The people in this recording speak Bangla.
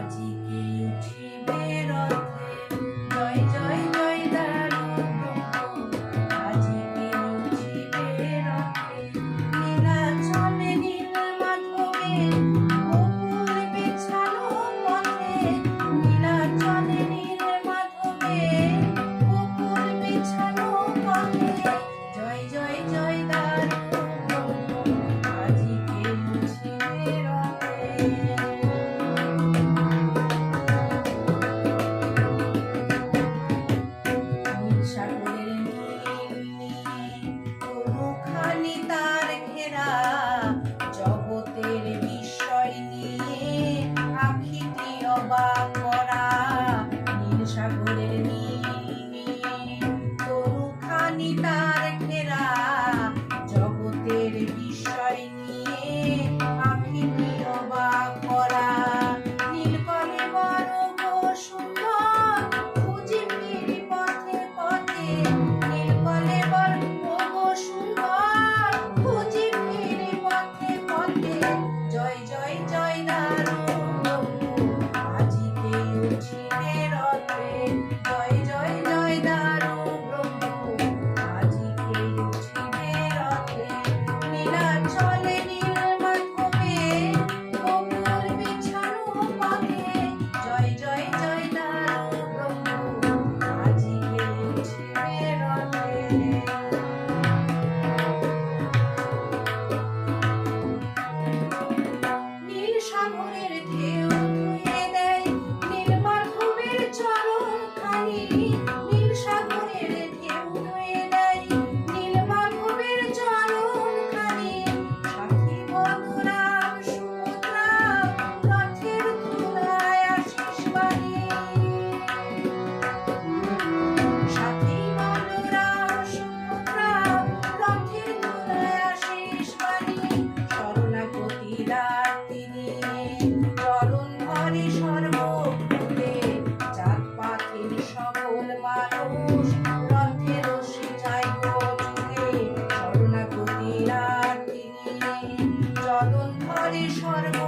আজিকে উঠিবে রথে, জয় জয় জয় দারুণ ব্রহ্ম, আজিকে উঠিবে রথে। নীলাচলে নীল মাধবে গোকুল বিছানো পথে, নীলাচলে নীল মাধবে গোকুল বিছানো পথে, জয় জয় জয় দারুণ ব্রহ্ম, আজিকে উঠিবে রথে। সাগরের কোনখানি তার ঘেরা, জগতের বিষয় নিয়ে আখিটি অবাক করা। নীল সাগরের কোনখানি তার ঘেরা, জগতের বিষয় নিয়ে আখিটি অবাক করা। নীলকলে বড় গো সুন্দর, খুঁজি ফিরি পথে পথে, নীলকলে বড় গো সুন্দর, খুঁজি ফিরি পথে পথে, জয় জয় জয় দারুণ ব্রহ্ম, আজিকে উঠিবে রথে, জয় জয় জয় দারুণ ব্রহ্ম, আজিকে উঠিবে রথে। নীলাচলে নীল মাধবে গোকুল বিছানো পথে, জয় জয় জয় দারুণ ব্রহ্ম, আজিকে উঠিবে রথে। নীল সাগরের ঢেউ ধুয়ে দেয় নীল মাধবের চরণখানি, নীল সাগরের ঢেউ ধুয়ে দেয় নীল মাধবের চরণখানি। সাথী বলরাম সুভদ্রা রথের ধুলায় আশিস বাণী, সাথী বলরাম সুভদ্রা রথের ধুলায় আশিস বাণী। শরণাগতি তিনি চরণ ধরে সর্বভূতে, জাত পাতের সকল মানুষ রথে রশি যায় গো যুগে। শরণাগতি তিনি চরণ ধরে সর্ব